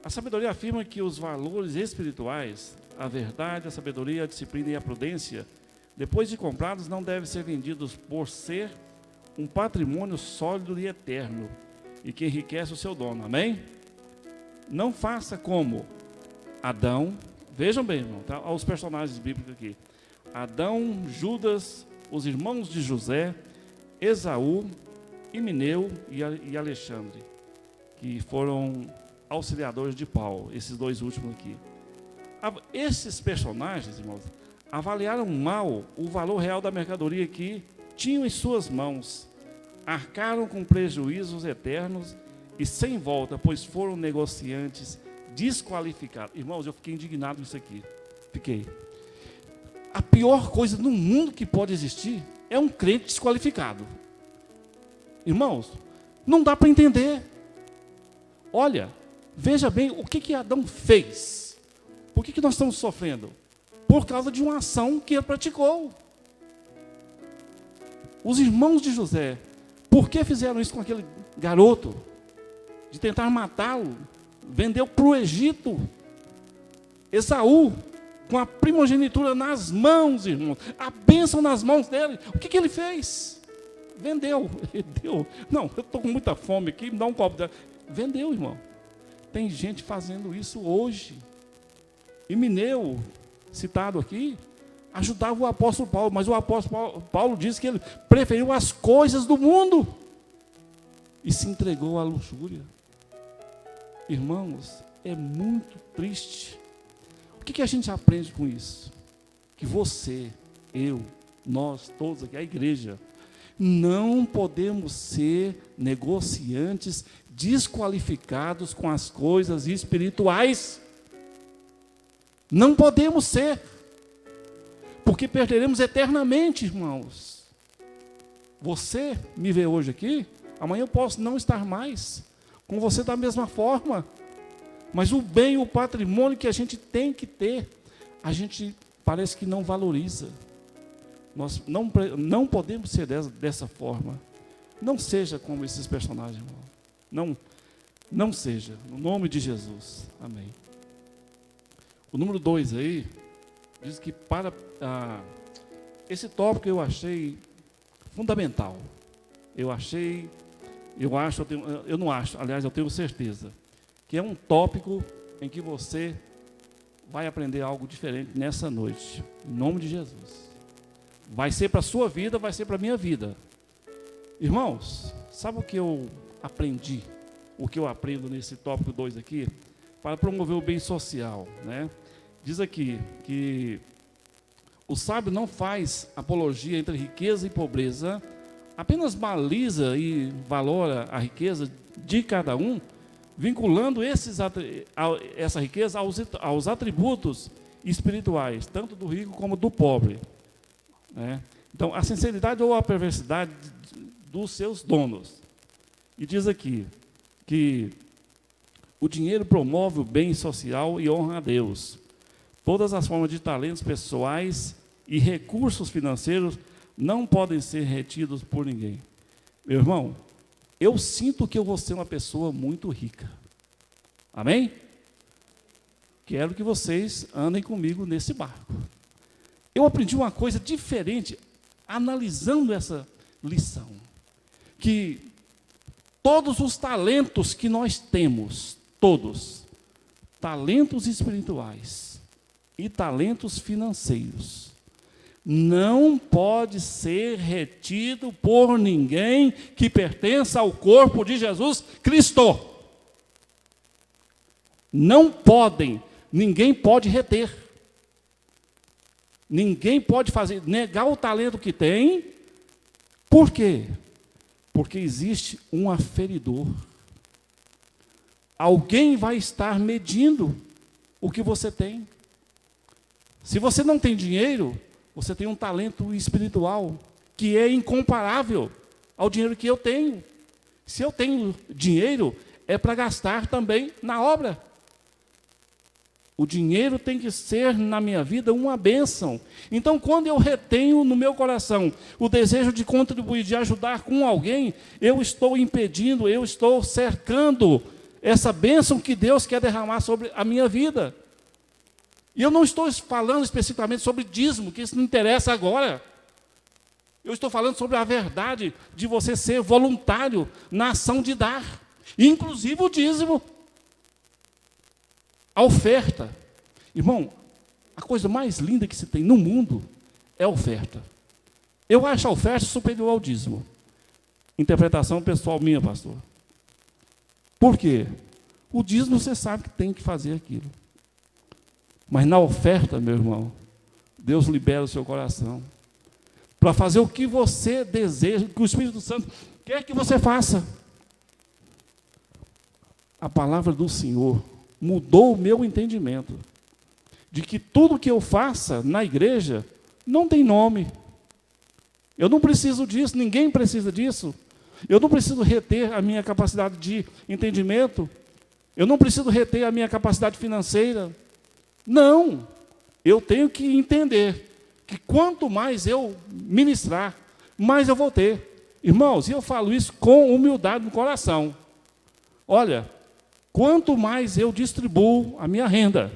[SPEAKER 2] A sabedoria afirma que os valores espirituais, a verdade, a sabedoria, a disciplina e a prudência, depois de comprados, não devem ser vendidos por ser um patrimônio sólido e eterno, e que enriquece o seu dono. Amém? Não faça como Adão, vejam bem, irmão, tá? Os personagens bíblicos aqui. Adão, Judas, os irmãos de José, Esaú, Himeneu e Alexandre, que foram auxiliadores de Paulo, esses dois últimos aqui. Esses personagens, irmãos, avaliaram mal o valor real da mercadoria que tinham em suas mãos, arcaram com prejuízos eternos e sem volta, pois foram negociantes desqualificados. Irmãos, eu fiquei indignado com isso aqui. Fiquei. A pior coisa no mundo que pode existir é um crente desqualificado. Irmãos, não dá para entender. Olha, veja bem o que Adão fez. Por que nós estamos sofrendo? Por causa de uma ação que ele praticou. Os irmãos de José, por que fizeram isso com aquele garoto? De tentar matá-lo, vendeu para o Egito. Esaú, com a primogenitura nas mãos, irmãos, a bênção nas mãos dele, o que ele fez? Vendeu, ele deu. Não, eu estou com muita fome aqui, me dá um copo dela. Vendeu, irmão. Tem gente fazendo isso hoje. Himeneu, citado aqui, ajudava o apóstolo Paulo, mas o apóstolo Paulo disse que ele preferiu as coisas do mundo e se entregou à luxúria. Irmãos, é muito triste. O que a gente aprende com isso? Que você, eu, nós, todos aqui, a igreja, não podemos ser negociantes desqualificados com as coisas espirituais. Não podemos ser, porque perderemos eternamente, irmãos. Você me vê hoje aqui, amanhã eu posso não estar mais com você da mesma forma, mas o bem, o patrimônio que a gente tem que ter, a gente parece que não valoriza. Nós não podemos ser dessa forma. Não seja como esses personagens, irmão. Não seja, no nome de Jesus. Amém. O número 2 aí, diz que esse tópico eu achei fundamental. Eu tenho certeza que é um tópico em que você vai aprender algo diferente nessa noite, em nome de Jesus. Vai ser para a sua vida, vai ser para a minha vida. Irmãos, sabe o que eu aprendi? O que eu aprendo nesse tópico 2 aqui? Para promover o bem social, né? Diz aqui que o sábio não faz apologia entre riqueza e pobreza, apenas baliza e valora a riqueza de cada um, vinculando essa riqueza aos atributos espirituais, tanto do rico como do pobre. Né? Então, a sinceridade ou a perversidade dos seus donos. E diz aqui que o dinheiro promove o bem social e honra a Deus. Todas as formas de talentos pessoais e recursos financeiros não podem ser retidos por ninguém. Meu irmão, eu sinto que eu vou ser uma pessoa muito rica. Amém? Quero que vocês andem comigo nesse barco. Eu aprendi uma coisa diferente analisando essa lição. Que todos os talentos que nós temos, todos, talentos espirituais e talentos financeiros, não pode ser retido por ninguém que pertença ao corpo de Jesus Cristo. Não podem, ninguém pode reter. Ninguém pode negar o talento que tem. Por quê? Porque existe um aferidor. Alguém vai estar medindo o que você tem. Se você não tem dinheiro, você tem um talento espiritual que é incomparável ao dinheiro que eu tenho. Se eu tenho dinheiro, é para gastar também na obra. O dinheiro tem que ser, na minha vida, uma bênção. Então, quando eu retenho no meu coração o desejo de contribuir, de ajudar com alguém, eu estou impedindo, eu estou cercando essa bênção que Deus quer derramar sobre a minha vida. E eu não estou falando especificamente sobre dízimo, que isso não interessa agora. Eu estou falando sobre a verdade de você ser voluntário na ação de dar, inclusive o dízimo. A oferta. Irmão, a coisa mais linda que se tem no mundo é a oferta. Eu acho a oferta superior ao dízimo. Interpretação pessoal minha, pastor. Por quê? O dízimo você sabe que tem que fazer aquilo. Mas na oferta, meu irmão, Deus libera o seu coração para fazer o que você deseja, que o Espírito Santo quer que você faça. A palavra do Senhor mudou o meu entendimento de que tudo que eu faça na igreja não tem nome. Eu não preciso disso, ninguém precisa disso. Eu não preciso reter a minha capacidade de entendimento. Eu não preciso reter a minha capacidade financeira. Não. Eu tenho que entender que quanto mais eu ministrar, mais eu vou ter. Irmãos, e eu falo isso com humildade no coração. Olha, quanto mais eu distribuo a minha renda,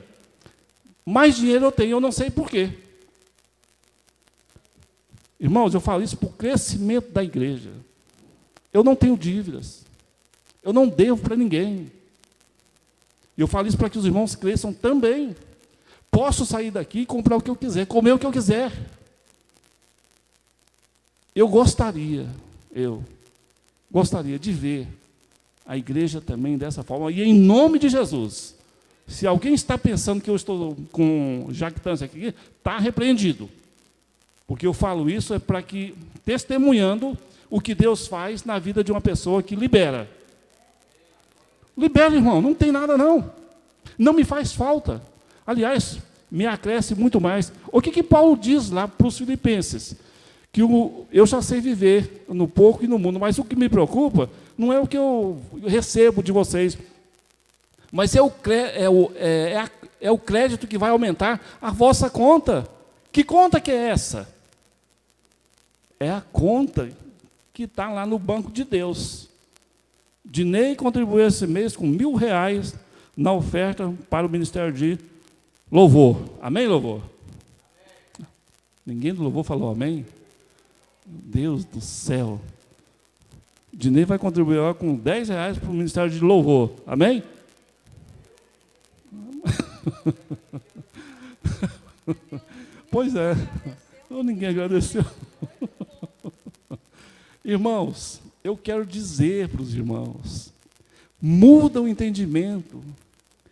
[SPEAKER 2] mais dinheiro eu tenho, eu não sei porquê. Irmãos, eu falo isso por crescimento da igreja. Eu não tenho dívidas. Eu não devo para ninguém. E eu falo isso para que os irmãos cresçam também. Posso sair daqui e comprar o que eu quiser, comer o que eu quiser. Eu gostaria de ver a igreja também dessa forma. E em nome de Jesus, se alguém está pensando que eu estou com jactância aqui, está repreendido. Porque eu falo isso é para que, testemunhando o que Deus faz na vida de uma pessoa que libera. Libera, irmão, não tem nada não. Não me faz falta. Aliás, me acresce muito mais. O que Paulo diz lá para os filipenses? Que eu já sei viver no pouco e no mundo, mas o que me preocupa não é o que eu recebo de vocês, mas é o crédito que vai aumentar a vossa conta. Que conta que é essa? É a conta que está lá no banco de Deus. Dinei contribuiu esse mês com R$1.000 na oferta para o Ministério de Louvor. Amém, Louvor? Ninguém do Louvor falou amém? Deus do céu. Dinei vai contribuir com R$10 para o Ministério de Louvor. Amém? Pois é. Ninguém agradeceu. Irmãos, eu quero dizer para os irmãos, muda o entendimento.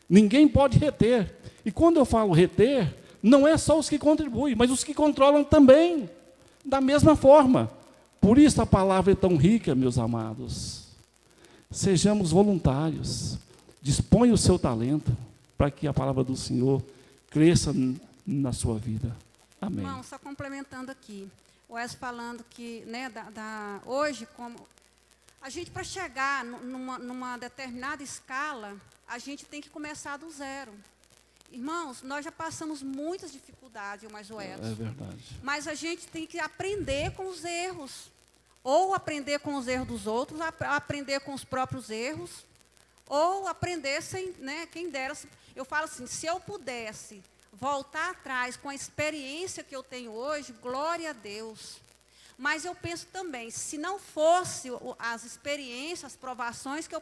[SPEAKER 2] Ninguém pode reter. E quando eu falo reter, não é só os que contribuem, mas os que controlam também, da mesma forma. Por isso a palavra é tão rica, meus amados. Sejamos voluntários. Disponha o seu talento para que a palavra do Senhor cresça na sua vida. Amém.
[SPEAKER 1] Irmão, só complementando aqui. O Wes falando que, né, hoje, como a gente, para chegar numa determinada escala, a gente tem que começar do zero. Irmãos, nós já passamos muitas dificuldades, eu mais o Edson.
[SPEAKER 2] É verdade.
[SPEAKER 1] Mas a gente tem que aprender com os erros. Ou aprender com os erros dos outros, aprender com os próprios erros, ou aprender sem, né, quem dera. Eu falo assim, se eu pudesse voltar atrás com a experiência que eu tenho hoje, glória a Deus. Mas eu penso também, se não fosse as experiências, as provações que eu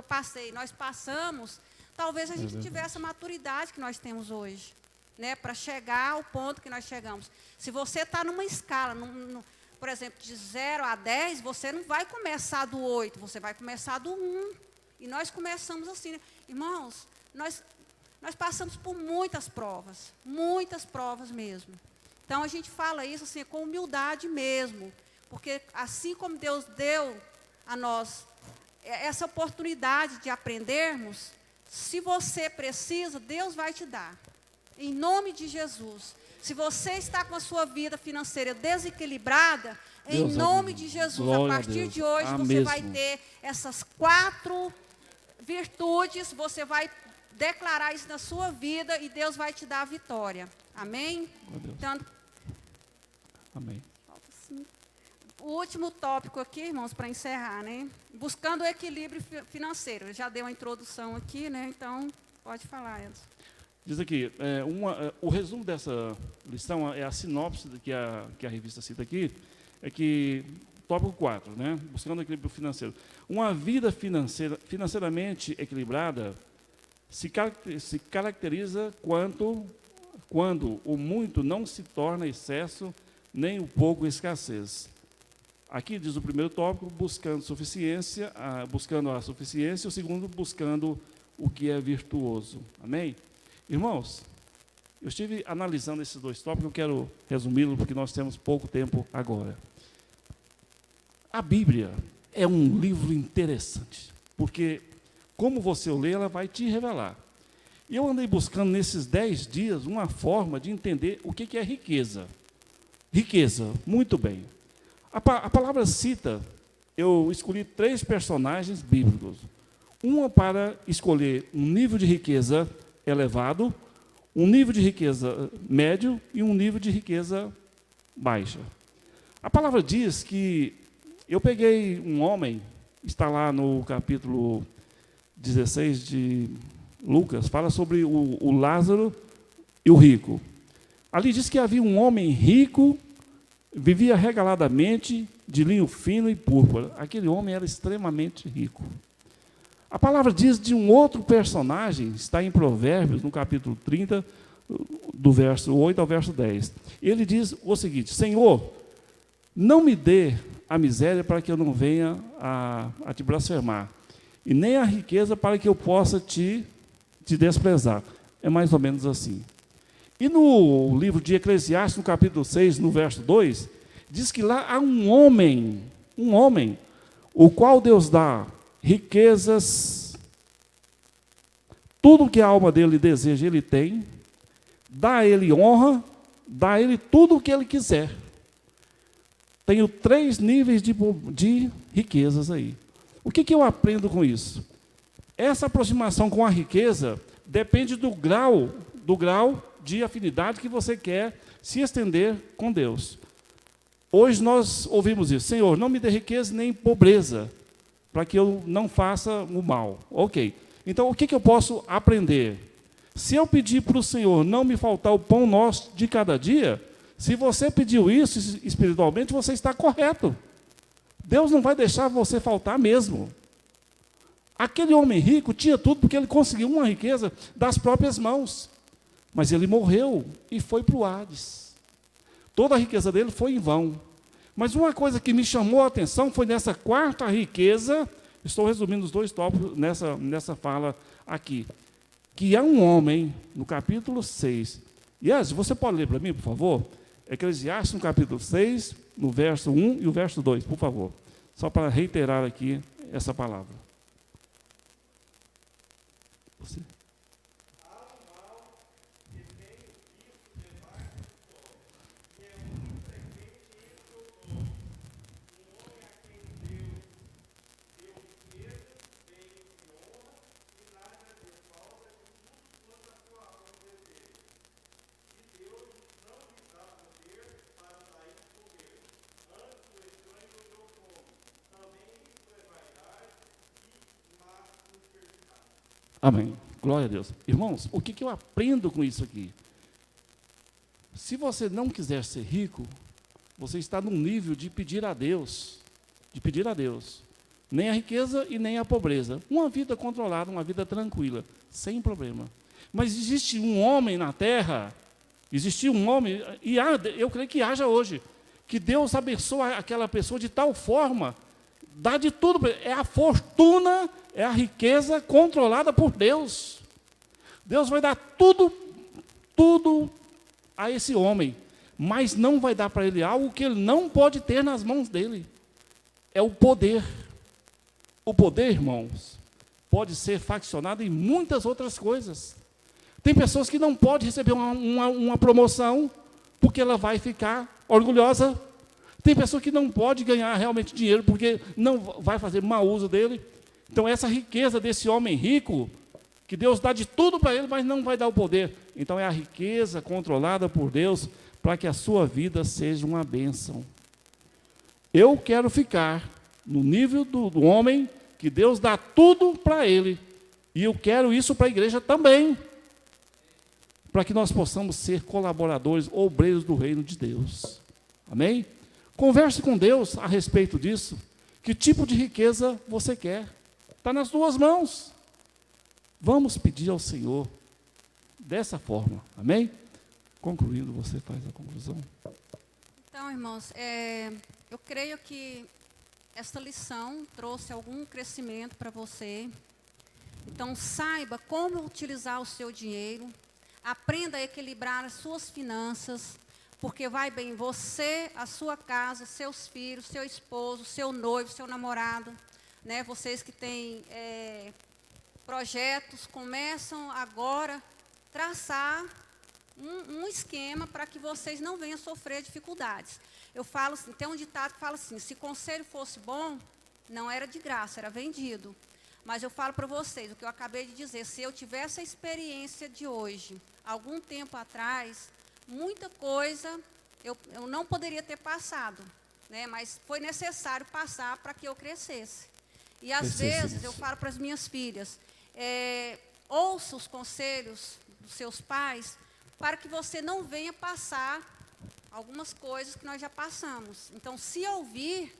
[SPEAKER 1] passei, nós passamos, talvez a gente tivesse a maturidade que nós temos hoje, né, para chegar ao ponto que nós chegamos. Se você está numa escala, por exemplo, de 0 a 10, você não vai começar do 8, você vai começar do 1. E nós começamos assim, né? Irmãos, nós passamos por muitas provas mesmo. Então, a gente fala isso assim, com humildade mesmo, porque assim como Deus deu a nós essa oportunidade de aprendermos, se você precisa, Deus vai te dar, em nome de Jesus. Se você está com a sua vida financeira desequilibrada, em nome de Jesus, a partir de hoje, você vai ter essas 4 virtudes, você vai declarar isso na sua vida e Deus vai te dar a vitória. Amém? Então,
[SPEAKER 2] amém.
[SPEAKER 1] O último tópico aqui, irmãos, para encerrar, né? Buscando o equilíbrio financeiro. Eu já dei uma introdução aqui, né? Então, pode falar, Edson.
[SPEAKER 2] Diz aqui, o resumo dessa lição é a sinopse que a revista cita aqui, é que, tópico 4, né? Buscando o equilíbrio financeiro. Uma vida financeiramente equilibrada se caracteriza quando o muito não se torna excesso, nem o pouco escassez. Aqui diz o primeiro tópico, buscando a suficiência, o segundo, buscando o que é virtuoso. Amém? Irmãos, eu estive analisando esses 2 tópicos, eu quero resumi-los, porque nós temos pouco tempo agora. A Bíblia é um livro interessante, porque, como você o lê, ela vai te revelar. E eu andei buscando, nesses 10 dias, uma forma de entender o que é riqueza. Riqueza, muito bem. A palavra cita, eu escolhi 3 personagens bíblicos. Uma para escolher um nível de riqueza elevado, um nível de riqueza médio e um nível de riqueza baixa. A palavra diz que eu peguei um homem, está lá no capítulo 16 de Lucas, fala sobre o Lázaro e o rico. Ali diz que havia um homem rico, vivia regaladamente, de linho fino e púrpura. Aquele homem era extremamente rico. A palavra diz de um outro personagem, está em Provérbios, no capítulo 30, do verso 8 ao verso 10. Ele diz o seguinte: Senhor, não me dê a miséria para que eu não venha a te blasfemar. e nem a riqueza para que eu possa te desprezar. É mais ou menos assim. E no livro de Eclesiastes, no capítulo 6, no verso 2, diz que lá há um homem, o qual Deus dá riquezas, tudo que a alma dele deseja, ele tem, dá a ele honra, dá a ele tudo o que ele quiser. Tenho 3 níveis de riquezas aí. O que eu aprendo com isso? Essa aproximação com a riqueza depende do grau de afinidade que você quer se estender com Deus. Hoje nós ouvimos isso: Senhor, não me dê riqueza nem pobreza, para que eu não faça o mal. Ok. Então, o que eu posso aprender? Se eu pedir para o Senhor não me faltar o pão nosso de cada dia, se você pediu isso espiritualmente, você está correto. Deus não vai deixar você faltar mesmo. Aquele homem rico tinha tudo porque ele conseguiu uma riqueza das próprias mãos. Mas ele morreu e foi para o Hades. Toda a riqueza dele foi em vão. Mas uma coisa que me chamou a atenção foi nessa 4ª riqueza, estou resumindo os 2 tópicos nessa fala aqui, que há um homem, no capítulo 6, Yes, você pode ler para mim, por favor? Eclesiastes, no capítulo 6, no verso 1 e o verso 2, por favor. Só para reiterar aqui essa palavra. Você? Amém. Glória a Deus. Irmãos, o que eu aprendo com isso aqui? Se você não quiser ser rico, você está num nível de pedir a Deus, nem a riqueza e nem a pobreza. Uma vida controlada, uma vida tranquila, sem problema. Mas existe um homem na terra, e eu creio que haja hoje, que Deus abençoa aquela pessoa de tal forma, dá de tudo, é a fortuna, é a riqueza controlada por Deus. Deus vai dar tudo a esse homem, mas não vai dar para ele algo que ele não pode ter nas mãos dele. É o poder. O poder, irmãos, pode ser faccionado em muitas outras coisas. Tem pessoas que não podem receber uma promoção, porque ela vai ficar orgulhosa. Tem pessoas que não podem ganhar realmente dinheiro, porque não vai fazer mau uso dele. Então, essa riqueza desse homem rico, que Deus dá de tudo para ele, mas não vai dar o poder. Então, é a riqueza controlada por Deus, para que a sua vida seja uma bênção. Eu quero ficar no nível do homem, que Deus dá tudo para ele. E eu quero isso para a igreja também. Para que nós possamos ser colaboradores, obreiros do reino de Deus. Amém? Converse com Deus a respeito disso. Que tipo de riqueza você quer? Está nas tuas mãos. Vamos pedir ao Senhor dessa forma. Amém? Concluindo, você faz a conclusão.
[SPEAKER 1] Então, irmãos, eu creio que esta lição trouxe algum crescimento para você. Então, saiba como utilizar o seu dinheiro. Aprenda a equilibrar as suas finanças. Porque vai bem você, a sua casa, seus filhos, seu esposo, seu noivo, seu namorado. Né? Vocês que têm projetos, começam agora a traçar um esquema para que vocês não venham sofrer dificuldades. Eu falo assim, tem um ditado que fala assim, se conselho fosse bom, não era de graça, era vendido. Mas eu falo para vocês, o que eu acabei de dizer, se eu tivesse a experiência de hoje, algum tempo atrás, muita coisa eu não poderia ter passado, né? Mas foi necessário passar para que eu crescesse. E às vezes eu falo para as minhas filhas, ouça os conselhos dos seus pais, para que você não venha passar algumas coisas que nós já passamos. Então, se ouvir,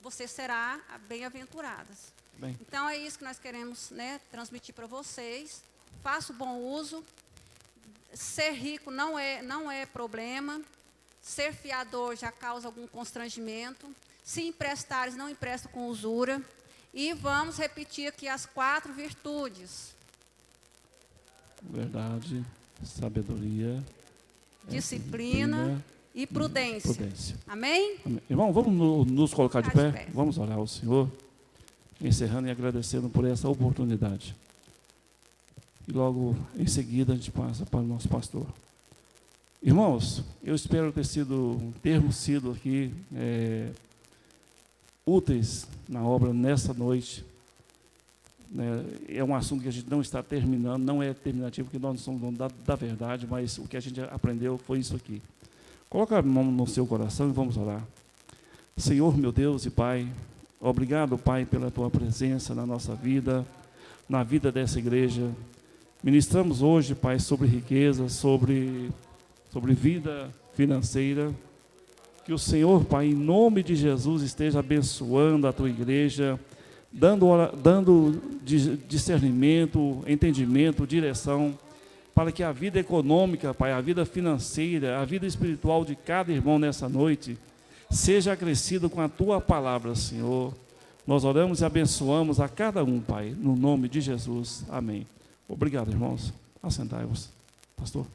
[SPEAKER 1] você será bem-aventuradas. Então, é isso que nós queremos, né, transmitir para vocês. Faça o bom uso. Ser rico não é problema. Ser fiador já causa algum constrangimento. Se emprestares, não empresta com usura. E vamos repetir aqui as 4 virtudes:
[SPEAKER 2] Verdade, sabedoria,
[SPEAKER 1] disciplina e prudência. Amém?
[SPEAKER 2] Amém. Irmão, vamos nos colocar de
[SPEAKER 1] Ficar
[SPEAKER 2] pé? Vamos orar ao Senhor, encerrando e agradecendo por essa oportunidade. E logo em seguida a gente passa para o nosso pastor. Irmãos, eu espero termos sido aqui úteis na obra nessa noite. É um assunto que a gente não está terminando, não é terminativo, porque nós não somos donos da verdade, mas o que a gente aprendeu foi isso aqui. Coloca a mão no seu coração e vamos orar. Senhor, meu Deus e Pai, obrigado, Pai, pela Tua presença na nossa vida, na vida dessa igreja. Ministramos hoje, Pai, sobre riqueza, sobre vida financeira. Que o Senhor, Pai, em nome de Jesus, esteja abençoando a Tua igreja, dando discernimento, entendimento, direção, para que a vida econômica, Pai, a vida financeira, a vida espiritual de cada irmão nessa noite, seja acrescida com a Tua palavra, Senhor. Nós oramos e abençoamos a cada um, Pai, no nome de Jesus. Amém. Obrigado, irmãos. Assentai-vos. Pastor.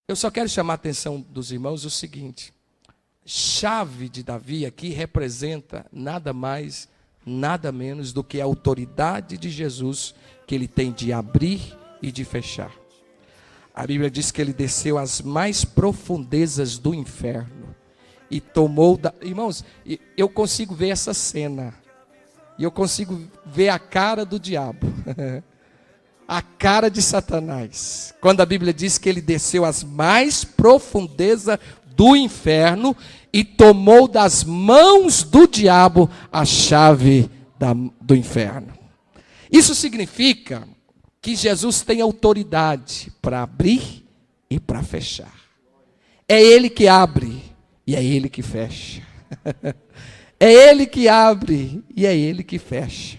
[SPEAKER 3] Eu só quero chamar a atenção dos irmãos o seguinte: chave de Davi aqui representa nada mais, nada menos do que a autoridade de Jesus, que ele tem de abrir e de fechar. A Bíblia diz que ele desceu às mais profundezas do inferno e tomou... Irmãos, eu consigo ver essa cena, e eu consigo ver a cara do diabo, a cara de Satanás, quando a Bíblia diz que ele desceu às mais profundezas do inferno e tomou das mãos do diabo a chave do inferno. Isso significa que Jesus tem autoridade para abrir e para fechar. É Ele que abre e é Ele que fecha. É Ele que abre e é Ele que fecha.